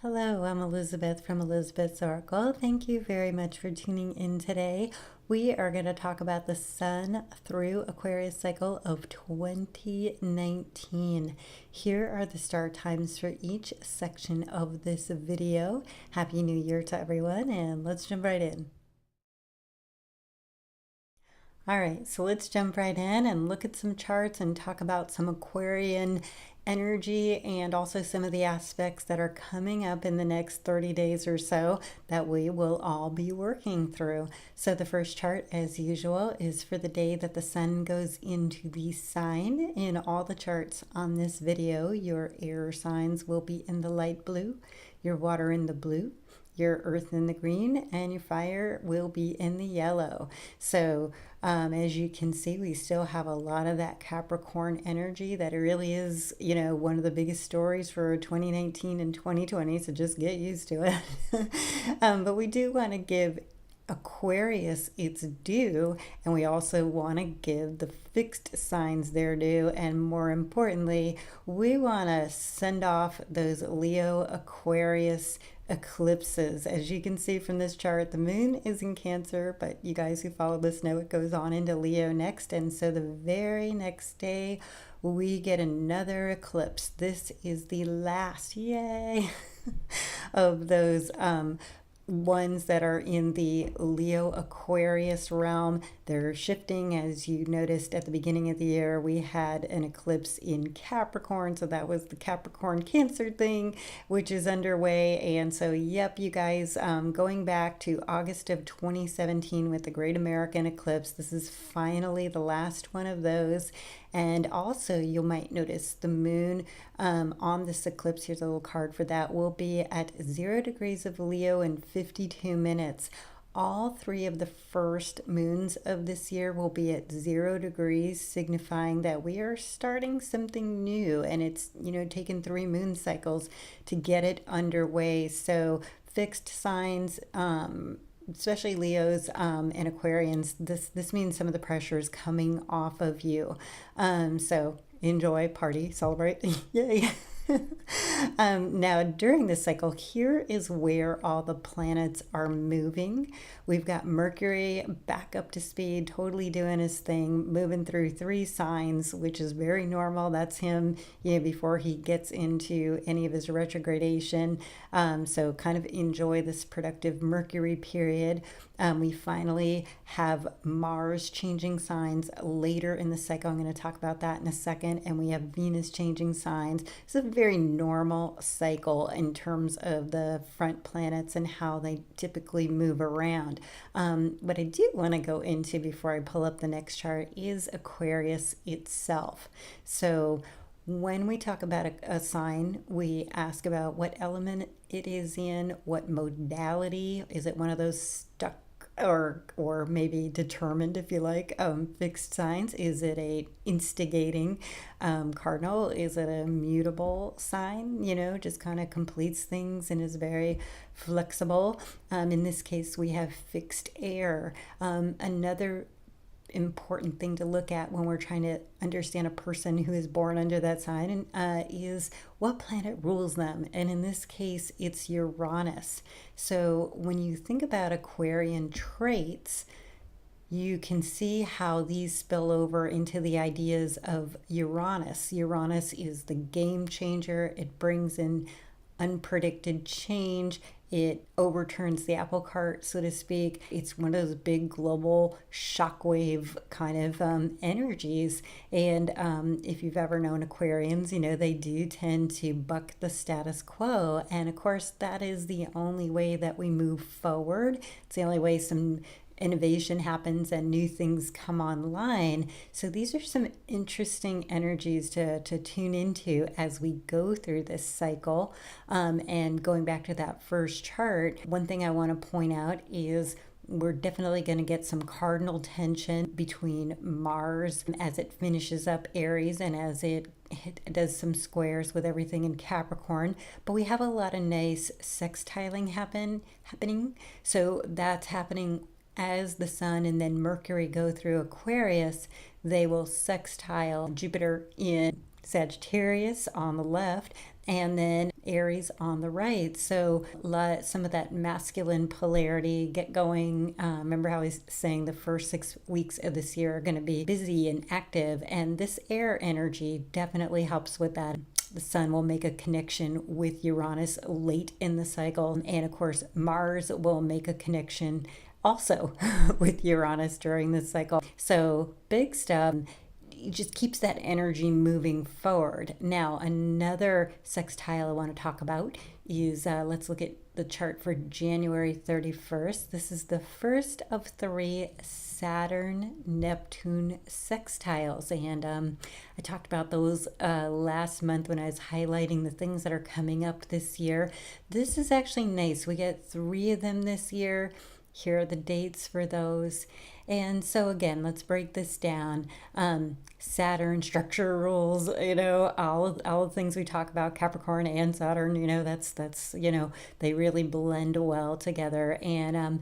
Hello, I'm Elizabeth from Elizabeth's Oracle. Thank you very much for tuning in today. We are going to talk about the Sun through Aquarius cycle of 2019. Here are the star times for each section of this video. Happy New Year to everyone, and let's jump right in. All right, so let's jump right in and look at some charts and talk about some Aquarian energy and also some of the aspects that are coming up in the next 30 days or so that we will all be working through. So the first chart, as usual, is for the day that the sun goes into the sign. In all the charts on this video, your air signs will be in the light blue, your water in the blue, your earth in the green, and your fire will be in the yellow. So as you can see, we still have a lot of that Capricorn energy that really is, one of the biggest stories for 2019 and 2020. So just get used to it. But we do want to give Aquarius its due, and we also want to give the fixed signs their due, and more importantly, we want to send off those Leo Aquarius eclipses. As you can see from this chart, the moon is in Cancer, but you guys who follow this know it goes on into Leo next, and so the very next day we get another eclipse. This is the last, yay, of those ones that are in the Leo Aquarius realm. They're shifting. As you noticed at the beginning of the year, we had an eclipse in Capricorn, so that was the Capricorn Cancer thing, which is underway. And so yep, you guys, going back to August of 2017 with the Great American Eclipse, this is finally the last one of those. And also you might notice the moon on this eclipse, here's a little card for that, will be at 0 degrees of Leo in 52 minutes. All three of the first moons of this year will be at 0 degrees, signifying that we are starting something new, and it's, taken 3 moon cycles to get it underway. So fixed signs, especially Leos and Aquarians, this means some of the pressure is coming off of you. So enjoy, party, celebrate, yay. Now, during this cycle, here is where all the planets are moving. We've got Mercury back up to speed, totally doing his thing, moving through 3 signs, which is very normal. That's him, before he gets into any of his retrogradation. So kind of enjoy this productive Mercury period. We finally have Mars changing signs later in the cycle. I'm going to talk about that in a second. And we have Venus changing signs. It's a very normal cycle in terms of the front planets and how they typically move around. What I do want to go into before I pull up the next chart is Aquarius itself. So when we talk about a sign, we ask about what element it is in, what modality. Is it one of those stuck or maybe determined, if you like, fixed signs? Is it a instigating cardinal? Is it a mutable sign, just kind of completes things and is very flexible? In this case, we have fixed air. Another important thing to look at when we're trying to understand a person who is born under that sign is what planet rules them. And in this case, it's Uranus. So when you think about Aquarian traits, you can see how these spill over into the ideas of Uranus. Uranus is the game changer. It brings in unpredicted change. It overturns the apple cart, so to speak. It's one of those big global shockwave kind of energies. And if you've ever known Aquarians, they do tend to buck the status quo. And of course, that is the only way that we move forward. It's the only way some innovation happens and new things come online. So these are some interesting energies to tune into as we go through this cycle. And going back to that first chart, one thing I want to point out is we're definitely going to get some cardinal tension between Mars as it finishes up Aries and as it does some squares with everything in Capricorn. But we have a lot of nice sextiling happening. So that's happening as the Sun and then Mercury go through Aquarius. They will sextile Jupiter in Sagittarius on the left, and then Aries on the right. So let some of that masculine polarity get going. Remember how he's saying the first 6 weeks of this year are going to be busy and active, and this air energy definitely helps with that. The sun will make a connection with Uranus late in the cycle, and of course Mars will make a connection also with Uranus during this cycle. So big stuff. It just keeps that energy moving forward. Now, another sextile I want to talk about is let's look at the chart for January 31st. This is the first of 3 Saturn Neptune sextiles, and I talked about those last month when I was highlighting the things that are coming up this year. This is actually nice. We get 3 of them this year. Here are the dates for those. And so again, let's break this down. Saturn, structure rules, all the things we talk about, Capricorn and Saturn, that's they really blend well together. And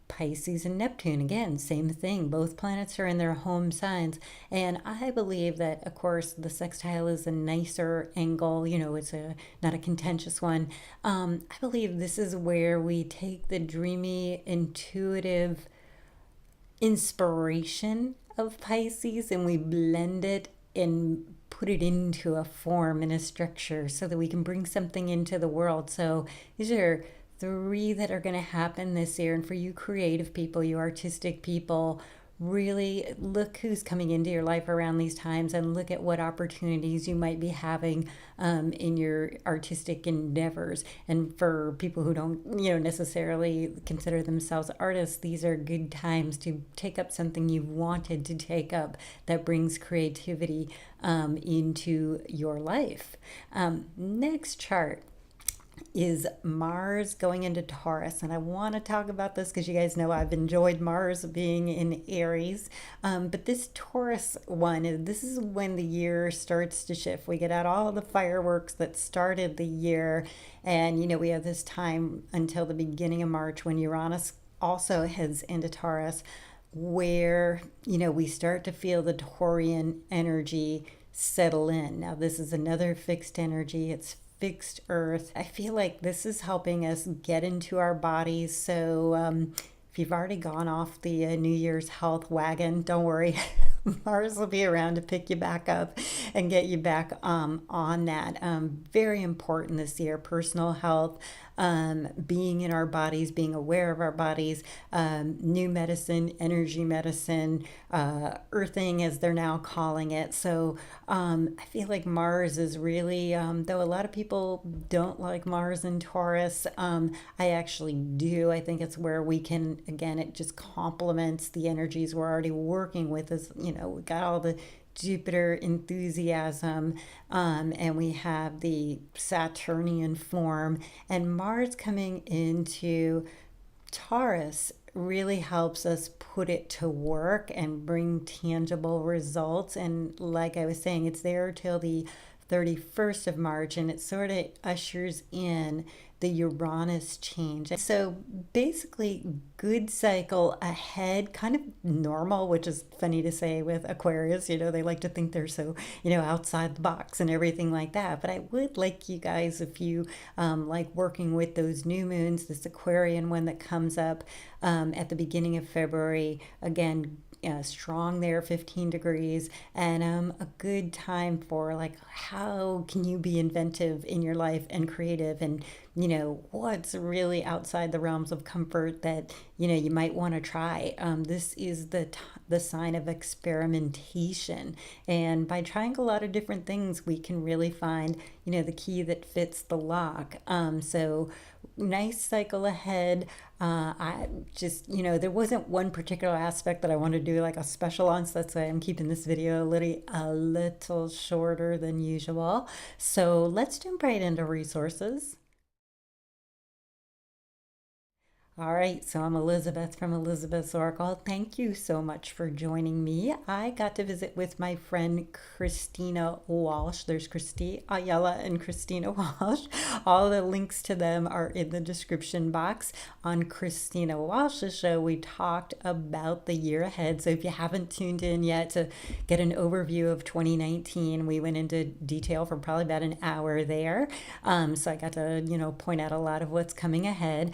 Pisces and Neptune, again, same thing. Both planets are in their home signs. And I believe that, of course, the sextile is a nicer angle. It's not a contentious one. I believe this is where we take the dreamy, intuitive inspiration of Pisces and we blend it and put it into a form and a structure so that we can bring something into the world. So these are 3 that are going to happen this year. And for you creative people, you artistic people, really look who's coming into your life around these times and look at what opportunities you might be having in your artistic endeavors. And for people who don't necessarily consider themselves artists, these are good times to take up something you've wanted to take up that brings creativity into your life. Next chart is Mars going into Taurus. And I want to talk about this because you guys know I've enjoyed Mars being in Aries. But this Taurus one, this is when the year starts to shift. We get out all the fireworks that started the year. And, we have this time until the beginning of March when Uranus also heads into Taurus, where, we start to feel the Taurian energy settle in. Now, this is another fixed energy. It's fixed earth. I feel like this is helping us get into our bodies. So if you've already gone off the New Year's health wagon, don't worry. Mars will be around to pick you back up and get you back on that. Very important this year, personal health, being in our bodies, being aware of our bodies, new medicine, energy medicine, earthing as they're now calling it. So I feel like Mars is really, though a lot of people don't like Mars and Taurus, I actually do. I think it's where we can, again, it just complements the energies we're already working with. As we got all the Jupiter enthusiasm, and we have the Saturnian form, and Mars coming into Taurus really helps us put it to work and bring tangible results. And like I was saying, it's there till the 31st of March, and it sort of ushers in the Uranus change. So basically, good cycle ahead, kind of normal, which is funny to say with Aquarius. They like to think they're so, outside the box and everything like that. But I would like you guys, if you like working with those new moons, this Aquarian one that comes up at the beginning of February, again, strong there, 15 degrees, and a good time for like how can you be inventive in your life and creative, and what's really outside the realms of comfort that you might want to try. This is the sign of experimentation, and by trying a lot of different things we can really find the key that fits the lock. So nice cycle ahead. I just, there wasn't one particular aspect that I wanted to do like a special on, so that's why I'm keeping this video a little shorter than usual. So let's jump right into resources. All right, so I'm Elizabeth from Elizabeth's Oracle. Thank you so much for joining me. I got to visit with my friend Christina Walsh. There's Christy Ayala and Christina Walsh. All the links to them are in the description box. On Christina Walsh's show, we talked about the year ahead. So if you haven't tuned in yet to get an overview of 2019, we went into detail for probably about an hour there. So I got to, point out a lot of what's coming ahead.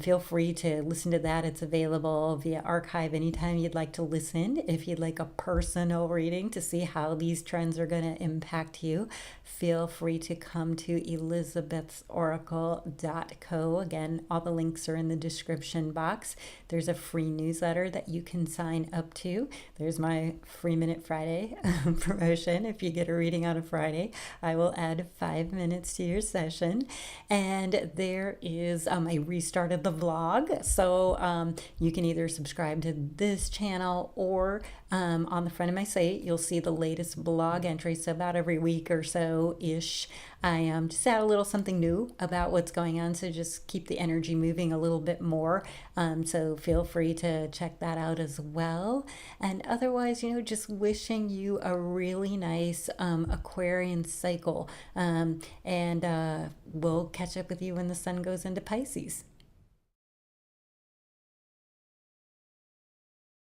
Feel free to listen to that. It's available via archive anytime you'd like to listen. If you'd like a personal reading to see how these trends are going to impact you, feel free to come to elizabethsoracle.co. Again, all the links are in the description box. There's a free newsletter that you can sign up to. There's my Free Minute Friday promotion. If you get a reading on a Friday, I will add 5 minutes to your session. And there is, I restarted the vlog. So you can either subscribe to this channel or on the front of my site, you'll see the latest blog entry. So about every week or so ish, I just add a little something new about what's going on. So just keep the energy moving a little bit more. So feel free to check that out as well. And otherwise, just wishing you a really nice Aquarian cycle. And we'll catch up with you when the sun goes into Pisces.